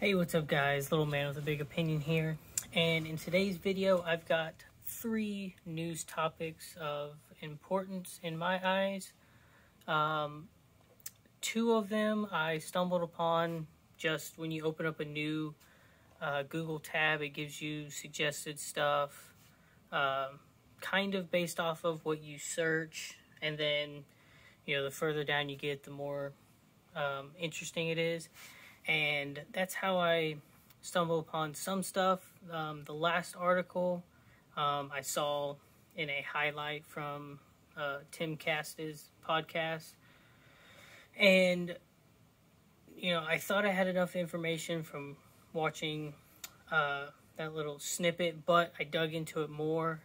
Hey, what's up guys? Little man with a big opinion here. And in today's video, I've got 3 news topics of importance in my eyes. 2 of them I stumbled upon just when you open up a new Google tab. It gives you suggested stuff, kind of based off of what you search. And then, the further down you get, the more interesting it is. And that's how I stumble upon some stuff. The last article I saw in a highlight from Tim Cast's podcast. And, I thought I had enough information from watching that little snippet, but I dug into it more.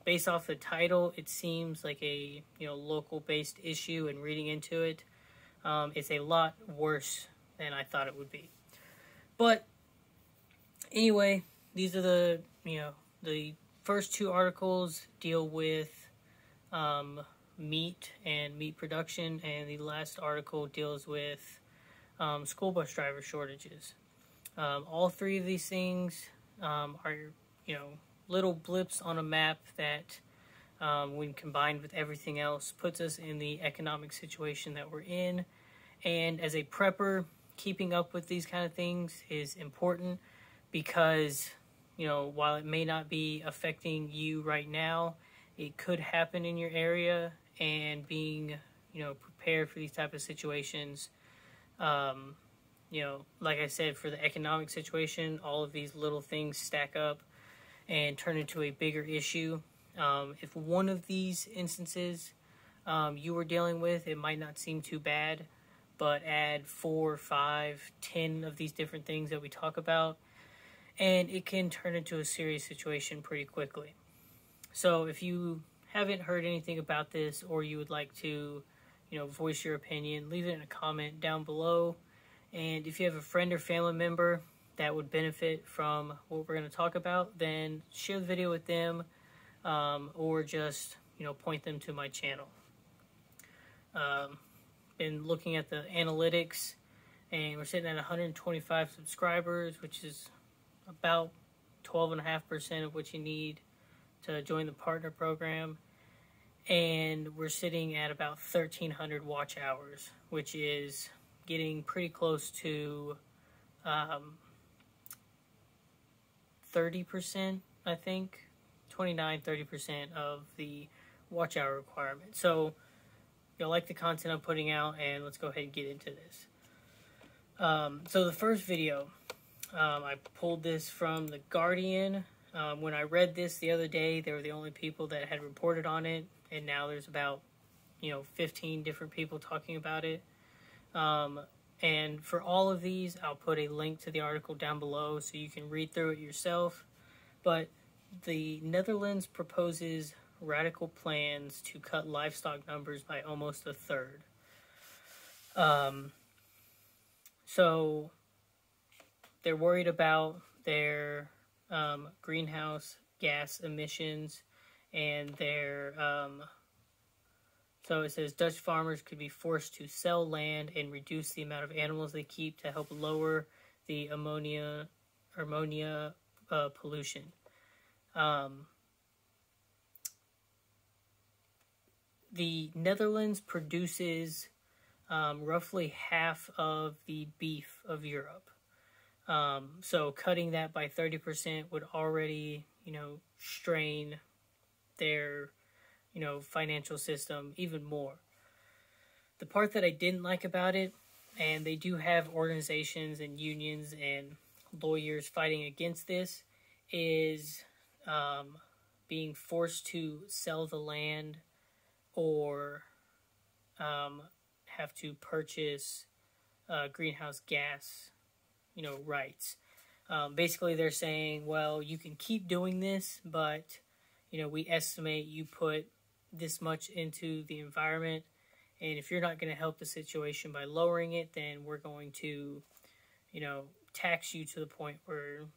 Based off the title, it seems like a local-based issue, and reading into it, it's a lot worse than I thought it would be. But anyway, these are the first 2 articles deal with meat and meat production, and the last article deals with school bus driver shortages. All 3 of these things are little blips on a map that, when combined with everything else, puts us in the economic situation that we're in. And as a prepper, keeping up with these kind of things is important because, while it may not be affecting you right now, it could happen in your area. And being, prepared for these type of situations, like I said, for the economic situation, all of these little things stack up and turn into a bigger issue. If one of these instances you were dealing with, it might not seem too bad, but add 4, 5, 10 of these different things that we talk about, and it can turn into a serious situation pretty quickly. So if you haven't heard anything about this, or you would like to, voice your opinion, leave it in a comment down below. And if you have a friend or family member that would benefit from what we're going to talk about, then share the video with them, or just, point them to my channel. Been looking at the analytics, and we're sitting at 125 subscribers, which is about 12.5% of what you need to join the partner program. And we're sitting at about 1,300 watch hours, which is getting pretty close to 30%, I think, 29-30% of the watch hour requirement. So you'll like the content I'm putting out, and let's go ahead and get into this. So the first video, I pulled this from The Guardian. When I read this the other day, they were the only people that had reported on it, and now there's about 15 different people talking about it. And for all of these, I'll put a link to the article down below so you can read through it yourself. But the Netherlands proposes radical plans to cut livestock numbers by almost 1/3. So they're worried about their greenhouse gas emissions, and their so it says Dutch farmers could be forced to sell land and reduce the amount of animals they keep to help lower the ammonia pollution. The Netherlands produces roughly half of the beef of Europe. So cutting that by 30% would already, strain their financial system even more. The part that I didn't like about it, and they do have organizations and unions and lawyers fighting against this, is being forced to sell the land or have to purchase greenhouse gas, rights. Basically, they're saying, well, you can keep doing this, but we estimate you put this much into the environment, and if you're not going to help the situation by lowering it, then we're going to, tax you to the point where,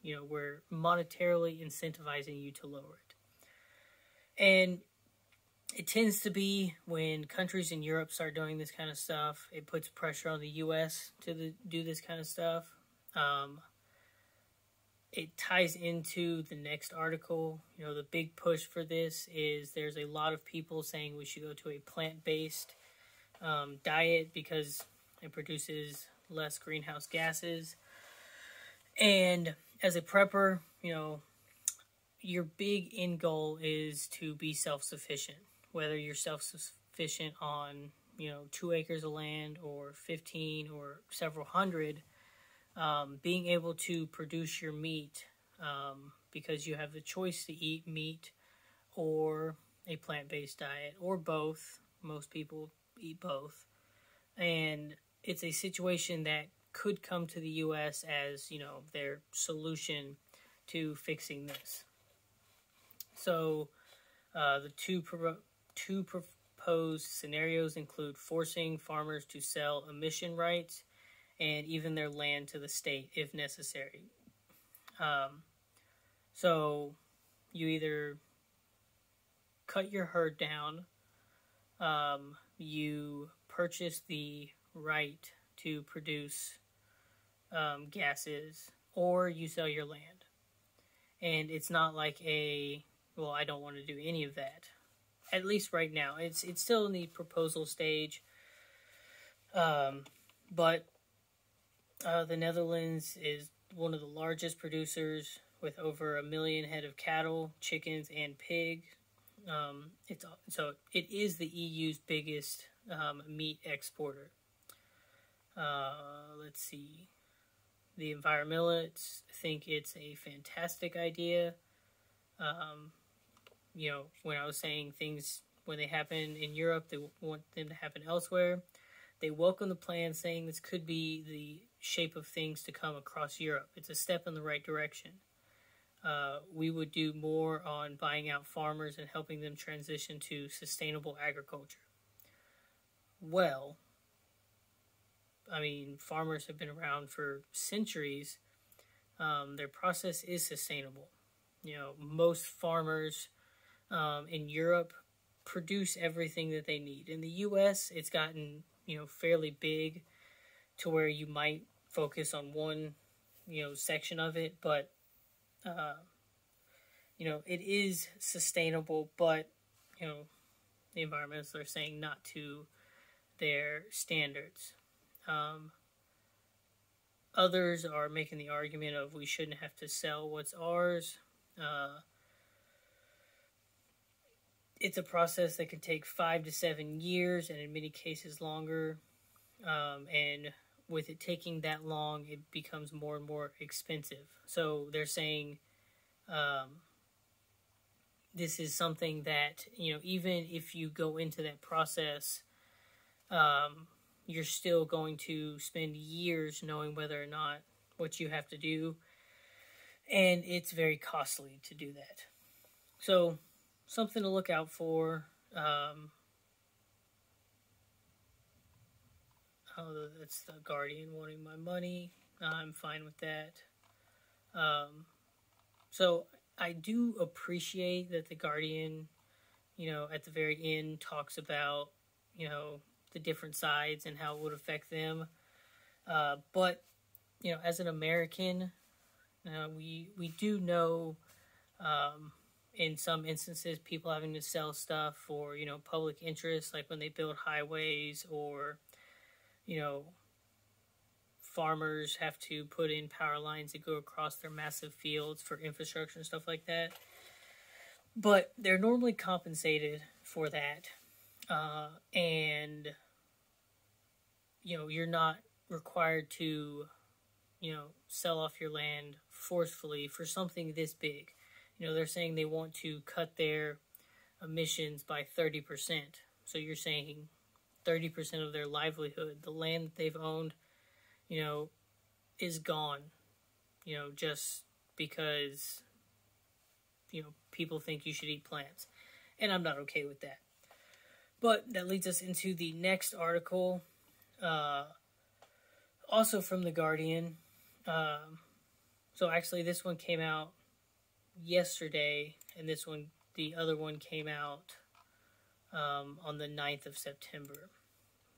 we're monetarily incentivizing you to lower it. And it tends to be when countries in Europe start doing this kind of stuff, it puts pressure on the U.S. to do this kind of stuff. It ties into the next article. You know, the big push for this is there's a lot of people saying we should go to a plant-based diet because it produces less greenhouse gases. And as a prepper, you know, your big end goal is to be self-sufficient. Whether you're self-sufficient on, you know, 2 acres of land or 15 or several hundred, being able to produce your meat because you have the choice to eat meat or a plant-based diet or both. Most people eat both. And it's a situation that could come to the U.S. as, you know, their solution to fixing this. So the two proposed scenarios include forcing farmers to sell emission rights and even their land to the state if necessary. So you either cut your herd down, you purchase the right to produce gases, or you sell your land. And it's not like well, I don't want to do any of that. At least right now. It's still in the proposal stage. But the Netherlands is one of the largest producers with over 1 million head of cattle, chickens, and pig. It is the EU's biggest meat exporter. Let's see. The environmentalists think it's a fantastic idea. You know, when I was saying things, when they happen in Europe, they want them to happen elsewhere. They welcome the plan, saying this could be the shape of things to come across Europe. It's a step in the right direction. We would do more on buying out farmers and helping them transition to sustainable agriculture. Well, I mean, farmers have been around for centuries. Their process is sustainable. You know, most farmers in Europe produce everything that they need. In the U.S., it's gotten, you know, fairly big to where you might focus on one, you know, section of it, but you know, it is sustainable, but, you know, the environmentalists are saying not to their standards. Others are making the argument of we shouldn't have to sell what's ours. It's a process that could take 5 to 7 years, and in many cases longer. And with it taking that long, it becomes more and more expensive. So they're saying this is something that, you know, even if you go into that process, you're still going to spend years knowing whether or not what you have to do. And it's very costly to do that. So something to look out for. That's the Guardian wanting my money. I'm fine with that. So I do appreciate that the Guardian, you know, at the very end talks about, you know, the different sides and how it would affect them. But, you know, as an American, we do know in some instances people having to sell stuff for, you know, public interest, like when they build highways, or, you know, farmers have to put in power lines that go across their massive fields for infrastructure and stuff like that. But they're normally compensated for that. And, you know, you're not required to, you know, sell off your land forcefully for something this big. You know, they're saying they want to cut their emissions by 30%. So you're saying 30% of their livelihood, the land that they've owned, you know, is gone, you know, just because, you know, people think you should eat plants. And I'm not okay with that. But that leads us into the next article, also from The Guardian. So actually this one came out yesterday, and the other one came out on the 9th of September,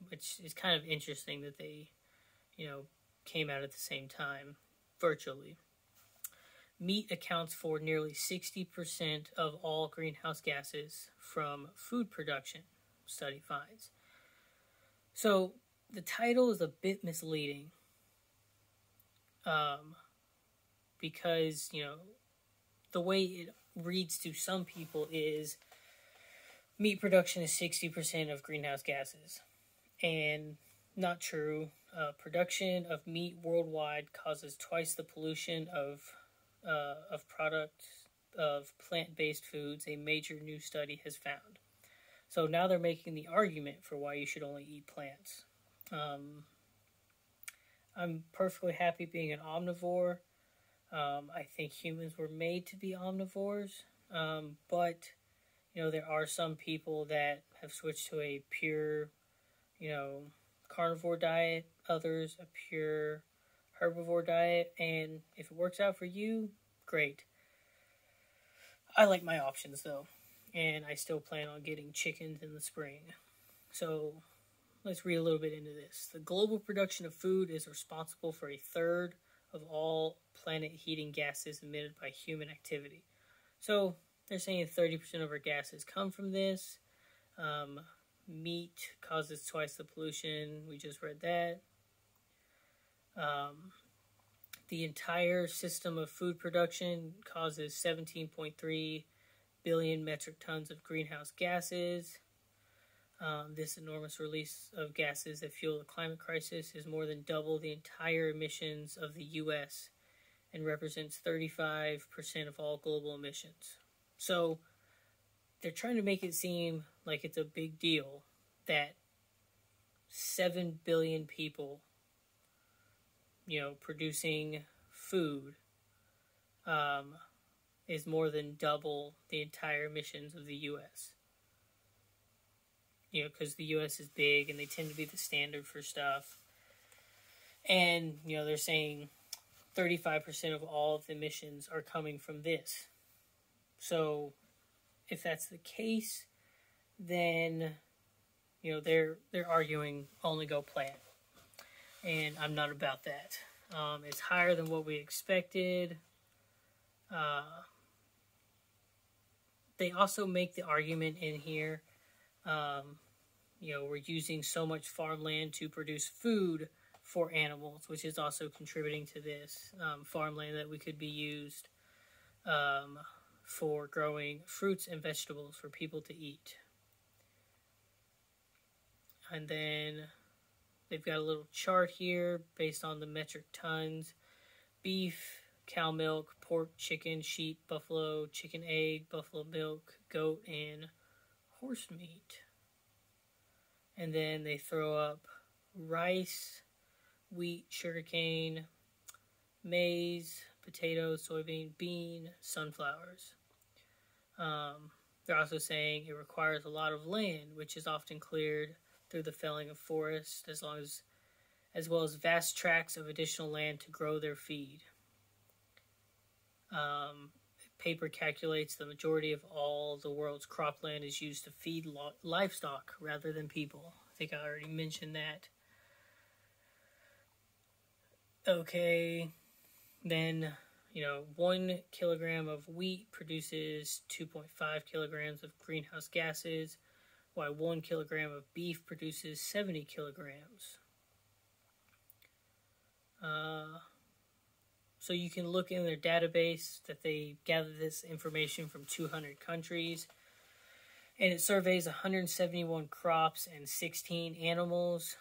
which is kind of interesting that they, came out at the same time, virtually. Meat accounts for nearly 60% of all greenhouse gases from food production, study finds. So the title is a bit misleading because, the way it reads to some people is meat production is 60% of greenhouse gases. And not true. Production of meat worldwide causes twice the pollution of products of plant-based foods, a major new study has found. So now they're making the argument for why you should only eat plants. I'm perfectly happy being an omnivore. I think humans were made to be omnivores, but there are some people that have switched to a pure, carnivore diet, others a pure herbivore diet, and if it works out for you, great. I like my options though, and I still plan on getting chickens in the spring. So let's read a little bit into this. The global production of food is responsible for a third of all planet heating gases emitted by human activity. So they're saying 30% of our gases come from this. Meat causes twice the pollution. We just read that. The entire system of food production causes 17.3 billion metric tons of greenhouse gases. This enormous release of gases that fuel the climate crisis is more than double the entire emissions of the U.S. and represents 35% of all global emissions. So they're trying to make it seem like it's a big deal that 7 billion people, producing food is more than double the entire emissions of the U.S. Because the U.S. is big and they tend to be the standard for stuff. And, they're saying 35% of all of the emissions are coming from this. So if that's the case, then, they're arguing only go plant. And I'm not about that. It's higher than what we expected. They also make the argument in here, we're using so much farmland to produce food for animals, which is also contributing to this. Farmland that we could be used for growing fruits and vegetables for people to eat. And then they've got a little chart here based on the metric tons. Beef, cow milk, pork, chicken, sheep, buffalo, chicken egg, buffalo milk, goat, and horse meat. And then they throw up rice, wheat, sugarcane, maize, potatoes, soybean, bean, sunflowers. They're also saying it requires a lot of land, which is often cleared through the felling of forests, as well as vast tracts of additional land to grow their feed. Paper calculates the majority of all the world's cropland is used to feed livestock rather than people. I think I already mentioned that. Okay, then, 1 kilogram of wheat produces 2.5 kilograms of greenhouse gases, while 1 kilogram of beef produces 70 kilograms. So you can look in their database that they gather this information from 200 countries. And it surveys 171 crops and 16 animals.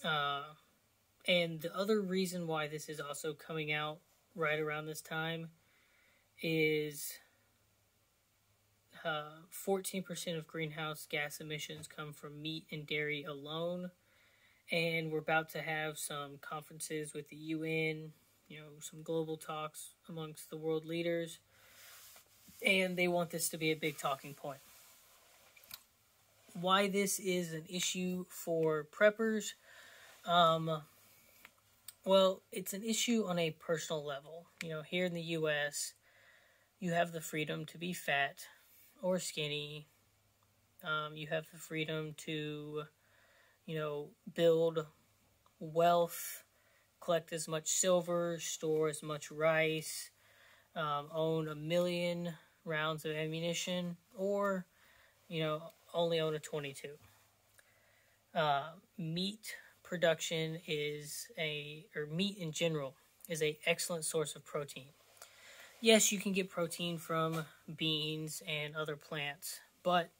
And the other reason why this is also coming out right around this time is 14% of greenhouse gas emissions come from meat and dairy alone. And we're about to have some conferences with the UN, some global talks amongst the world leaders, and they want this to be a big talking point. Why this is an issue for preppers? Well, it's an issue on a personal level. Here in the U.S., you have the freedom to be fat or skinny, You have the freedom to, build wealth, collect as much silver, store as much rice, own 1 million rounds of ammunition, or, only own a 22. Meat production meat in general is a excellent source of protein. Yes, you can get protein from beans and other plants, but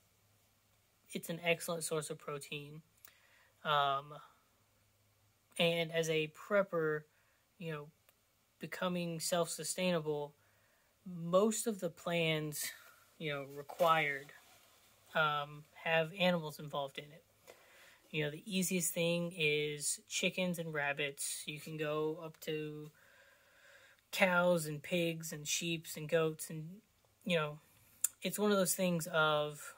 it's an excellent source of protein. And as a prepper, becoming self-sustainable, most of the plans, required, have animals involved in it. The easiest thing is chickens and rabbits. You can go up to cows and pigs and sheep and goats, and it's one of those things of,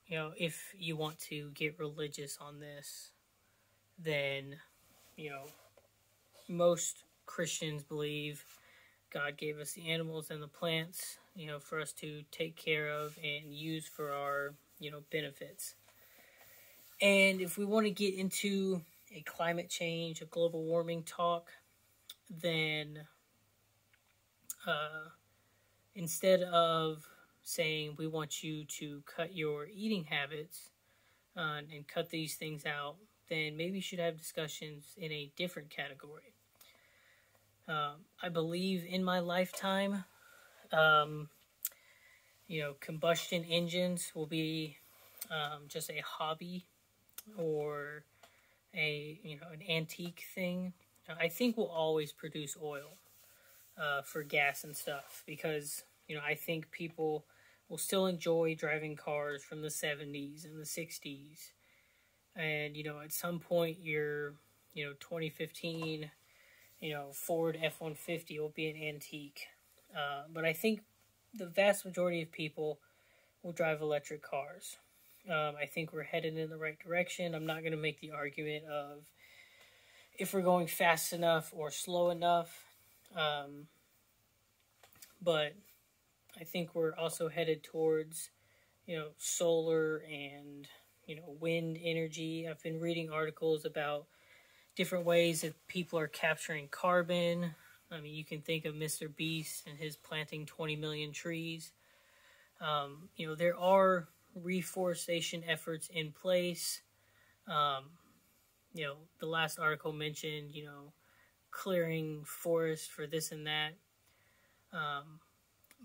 if you want to get religious on this, then most Christians believe God gave us the animals and the plants, for us to take care of and use for our benefits. And if we want to get into a climate change, a global warming talk, then instead of saying we want you to cut your eating habits and cut these things out, then maybe you should have discussions in a different category. I believe in my lifetime, combustion engines will be just a hobby or an antique thing. I think we'll always produce oil for gas and stuff, because I think people will still enjoy driving cars from the 70s and the 60s, and at some point your 2015 Ford F-150 will be an antique, but I think the vast majority of people will drive electric cars. I think we're headed in the right direction. I'm not going to make the argument of if we're going fast enough or slow enough, but I think we're also headed towards, solar and, wind energy. I've been reading articles about different ways that people are capturing carbon. I mean, you can think of Mr. Beast and his planting 20 million trees. There are reforestation efforts in place. The last article mentioned, clearing forests for this and that.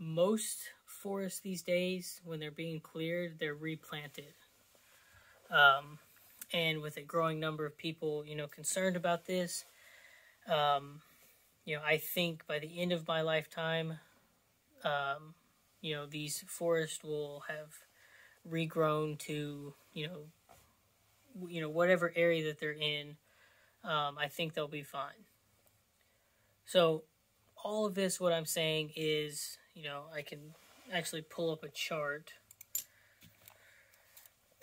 Most forests these days, when they're being cleared, they're replanted. And with a growing number of people, concerned about this, I think by the end of my lifetime, these forests will have regrown to, whatever area that they're in. I think they'll be fine. So all of this, what I'm saying is, I can actually pull up a chart.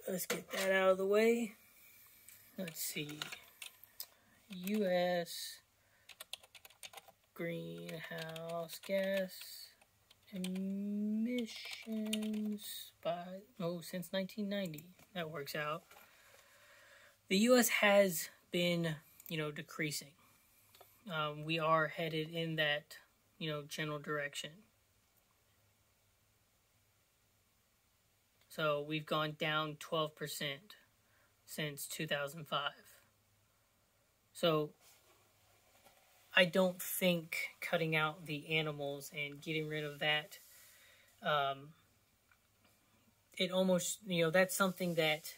Let's get that out of the way. Let's see. U.S. greenhouse gas emissions since 1990. That works out. The U.S. has been, decreasing. We are headed in that, general direction. So we've gone down 12% since 2005. So I don't think cutting out the animals and getting rid of that, it almost, that's something that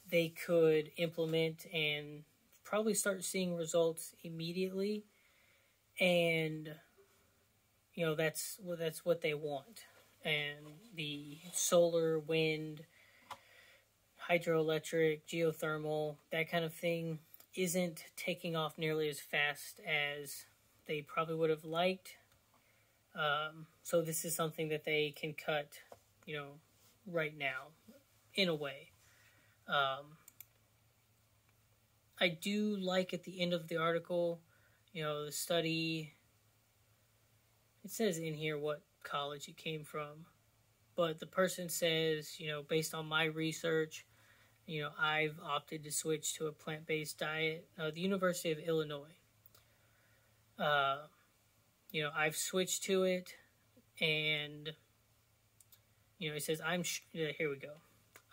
they could implement and probably start seeing results immediately. And, that's what they want. And the solar, wind, hydroelectric, geothermal, that kind of thing isn't taking off nearly as fast as they probably would have liked. So this is something that they can cut, right now, in a way. I do like at the end of the article, the study, it says in here what college it came from, but the person says, based on my research, I've opted to switch to a plant-based diet. The University of Illinois. I've switched to it, and, it says, here we go.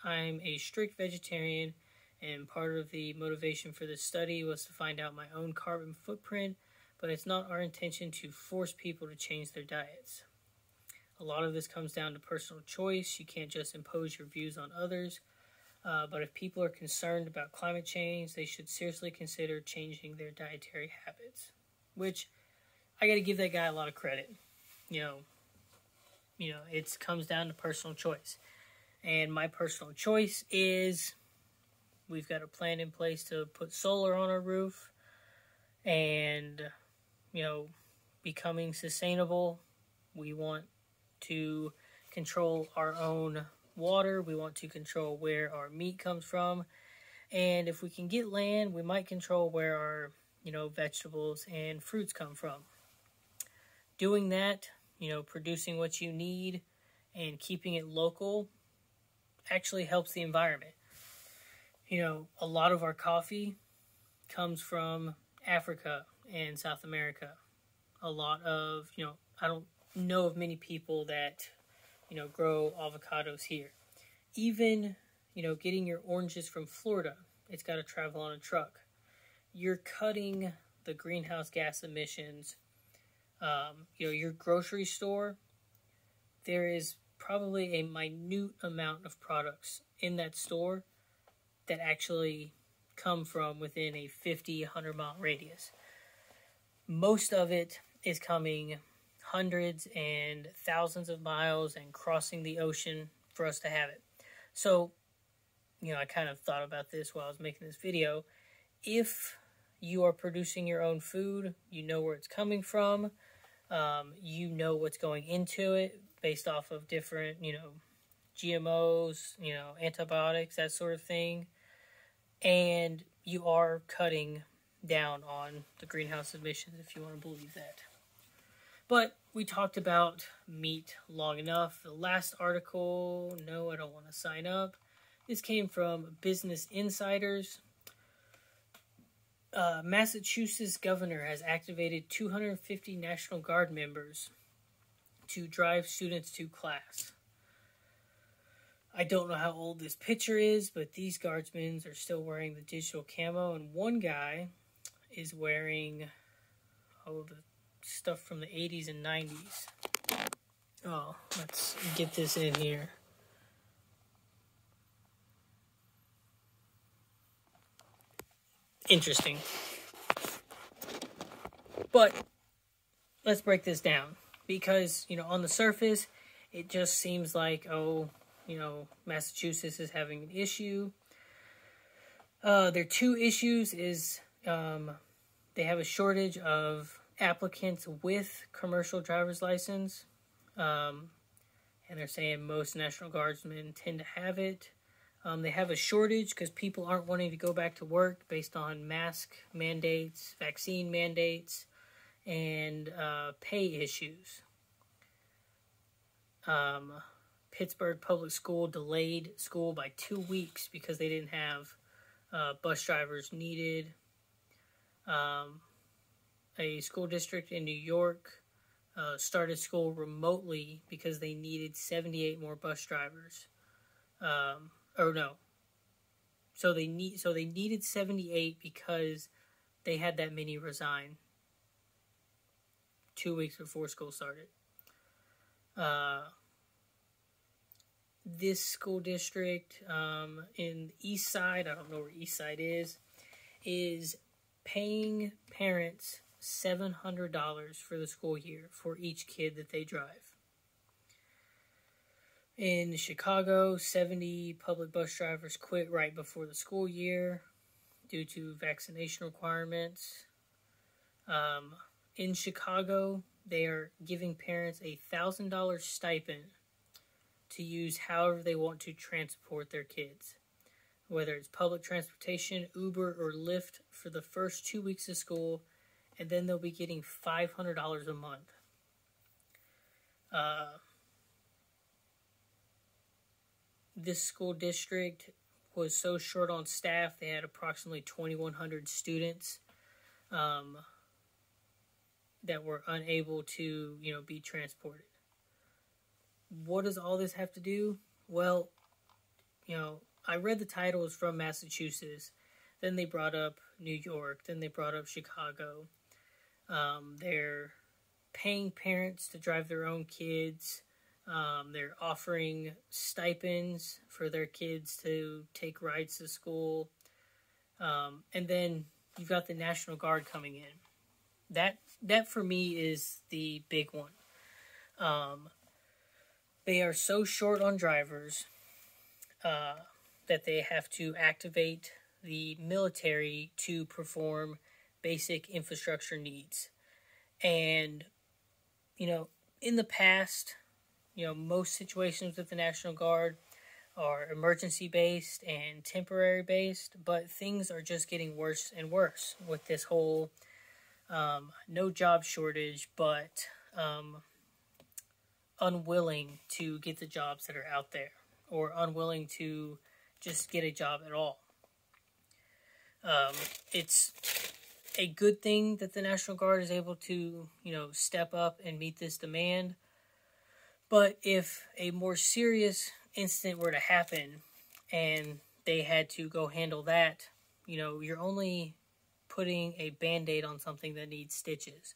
I'm a strict vegetarian, and part of the motivation for this study was to find out my own carbon footprint, but it's not our intention to force people to change their diets. A lot of this comes down to personal choice. You can't just impose your views on others. But if people are concerned about climate change, they should seriously consider changing their dietary habits. Which, I got to give that guy a lot of credit. It comes down to personal choice. And my personal choice is we've got a plan in place to put solar on our roof and, becoming sustainable. We want to control our own water. We want to control where our meat comes from. And if we can get land, we might control where our, vegetables and fruits come from. Doing that, producing what you need and keeping it local actually helps the environment. A lot of our coffee comes from Africa and South America. A lot of, I don't know of many people that, grow avocados here. Even, getting your oranges from Florida, it's got to travel on a truck. You're cutting the greenhouse gas emissions. Your grocery store, there is probably a minute amount of products in that store that actually come from within a 50, 100-mile radius. Most of it is coming hundreds and thousands of miles and crossing the ocean for us to have it. So, I kind of thought about this while I was making this video. If you are producing your own food, you know where it's coming from, you know what's going into it based off of different, GMOs, antibiotics, that sort of thing. And you are cutting down on the greenhouse emissions, if you want to believe that. But we talked about meat long enough. The last article, no, I don't want to sign up. This came from Business Insiders. Massachusetts governor has activated 250 National Guard members to drive students to class. I don't know how old this picture is, but these guardsmen are still wearing the digital camo, and one guy is wearing the stuff from the 80s and 90s. Oh, let's get this in here. Interesting. But let's break this down, because, on the surface, it just seems like, Massachusetts is having an issue. Their two issues is they have a shortage of applicants with commercial driver's license, and they're saying most National Guardsmen tend to have it. They have a shortage because people aren't wanting to go back to work based on mask mandates, vaccine mandates, and pay issues. Pittsburgh Public School delayed school by 2 weeks because they didn't have bus drivers needed. A school district in New York started school remotely because they needed 78 more bus drivers. So they needed 78 because they had that many resign 2 weeks before school started. This school district in East Side, I don't know where East Side is paying parents $700 for the school year for each kid that they drive. In Chicago, 70 public bus drivers quit right before the school year due to vaccination requirements. In Chicago, they are giving parents a $1,000 stipend to use however they want to transport their kids, whether it's public transportation, Uber, or Lyft for the first 2 weeks of school, and then they'll be getting $500 a month. this school district was so short on staff, they had approximately 2,100 students that were unable to, be transported. What does all this have to do? Well, I read the title is from Massachusetts. Then they brought up New York. Then they brought up Chicago. They're paying parents to drive their own kids. They're offering stipends for their kids to take rides to school. And then you've got the National Guard coming in. That for me is the big one. They are so short on drivers that they have to activate the military to perform basic infrastructure needs. And, in the past, most situations with the National Guard are emergency-based and temporary-based, but things are just getting worse and worse with this whole no job shortage, but unwilling to get the jobs that are out there, or unwilling to just get a job at all. It's a good thing that the National Guard is able to, step up and meet this demand. But if a more serious incident were to happen and they had to go handle that, you're only putting a Band-Aid on something that needs stitches.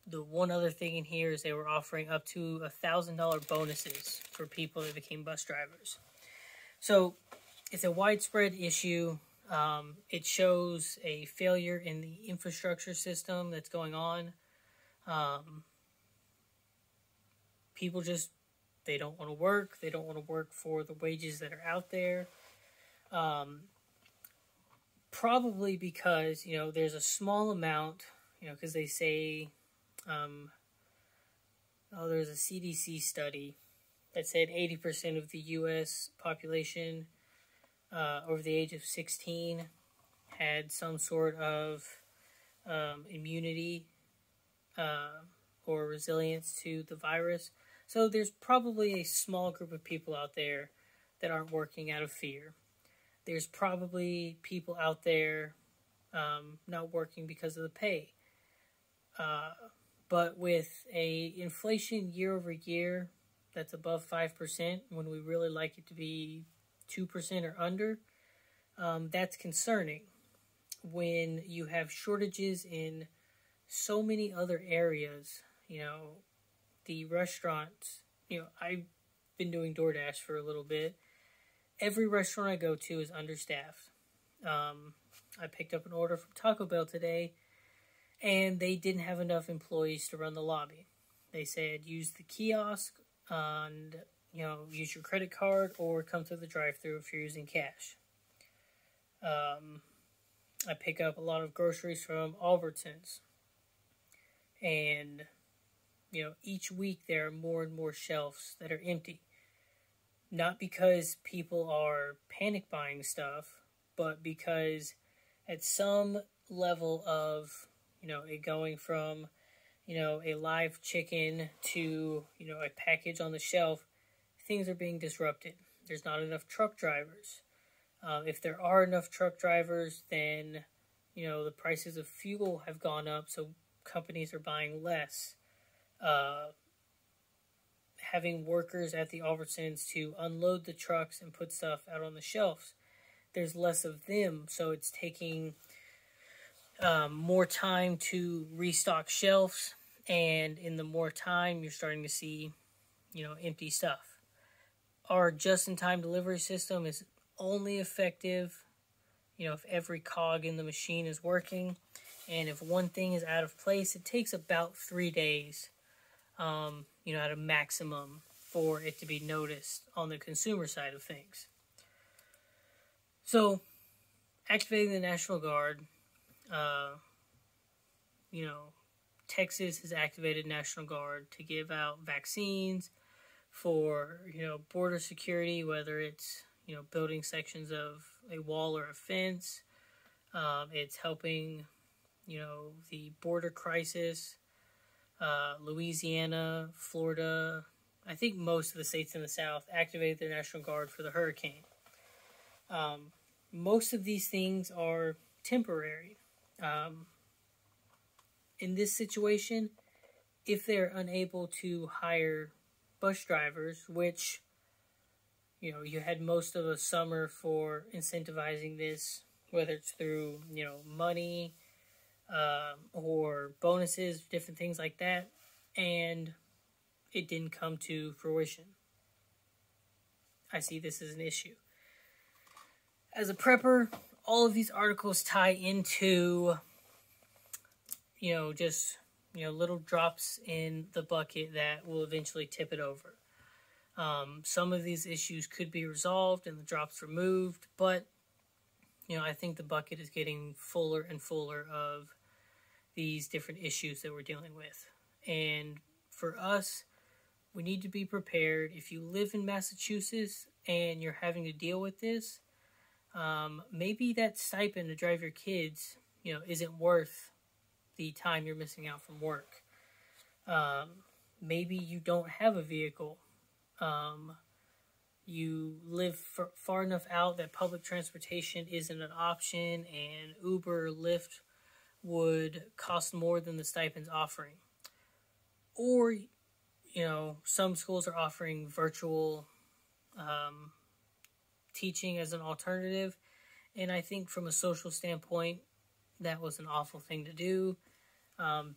The one other thing in here is they were offering up to $1,000 bonuses for people that became bus drivers. So it's a widespread issue. It shows a failure in the infrastructure system that's going on. People just, they don't want to work. They don't want to work for the wages that are out there. Probably because, there's a small amount, because they say, there's a CDC study that said 80% of the U.S. population over the age of 16 had some sort of immunity or resilience to the virus. So there's probably a small group of people out there that aren't working out of fear. There's probably people out there not working because of the pay. But with a inflation year over year that's above 5%, when we really like it to be 2% or under, that's concerning. When you have shortages in so many other areas, the restaurants, I've been doing DoorDash for a little bit. Every restaurant I go to is understaffed. I picked up an order from Taco Bell today, and they didn't have enough employees to run the lobby. They said use the kiosk and, use your credit card or come to the drive-thru if you're using cash. I pick up a lot of groceries from Albertsons. And, each week there are more and more shelves that are empty. Not because people are panic buying stuff, but because at some level of, it going from, a live chicken to, a package on the shelf, things are being disrupted. There's not enough truck drivers. If there are enough truck drivers, then, the prices of fuel have gone up, so companies are buying less. Having workers at the Albertsons to unload the trucks and put stuff out on the shelves, there's less of them, so it's taking more time to restock shelves, and in the more time, you're starting to see, empty stuff. Our just-in-time delivery system is only effective, if every cog in the machine is working, and if one thing is out of place, it takes about 3 days, at a maximum for it to be noticed on the consumer side of things. So, activating the National Guard, Texas has activated National Guard to give out vaccines for, border security, whether it's, building sections of a wall or a fence. It's helping, the border crisis. Louisiana, Florida, I think most of the states in the South activated their National Guard for the hurricane. Most of these things are temporary. In this situation, if they're unable to hire bus drivers, which, you had most of the summer for incentivizing this, whether it's through, money or bonuses, different things like that, and it didn't come to fruition. I see this as an issue. As a prepper, all of these articles tie into, just, little drops in the bucket that will eventually tip it over. Some of these issues could be resolved and the drops removed, but, I think the bucket is getting fuller and fuller of these different issues that we're dealing with. And for us, we need to be prepared. If you live in Massachusetts and you're having to deal with this, maybe that stipend to drive your kids, isn't worth the time you're missing out from work. Maybe you don't have a vehicle. You live far enough out that public transportation isn't an option, and Uber or Lyft would cost more than the stipend's offering. Or, some schools are offering virtual teaching as an alternative, and I think from a social standpoint, that was an awful thing to do.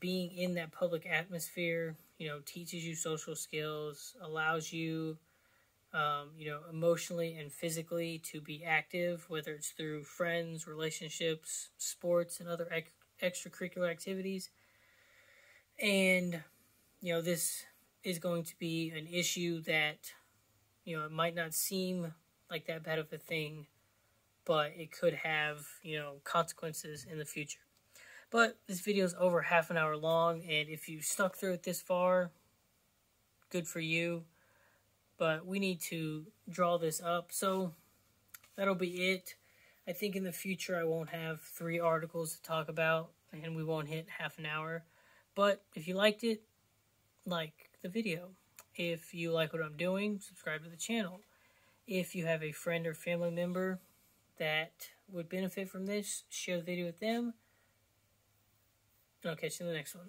Being in that public atmosphere, teaches you social skills, allows you, emotionally and physically to be active, whether it's through friends, relationships, sports, and other extracurricular activities. And, this is going to be an issue that, it might not seem like that bad of a thing, but it could have, consequences in the future. But this video is over half an hour long, and if you stuck through it this far, good for you. But we need to draw this up, so that'll be it. I think in the future I won't have 3 articles to talk about, and we won't hit half an hour. But if you liked it, like the video. If you like what I'm doing, subscribe to the channel. If you have a friend or family member that would benefit from this, share the video with them. And I'll catch you in the next one.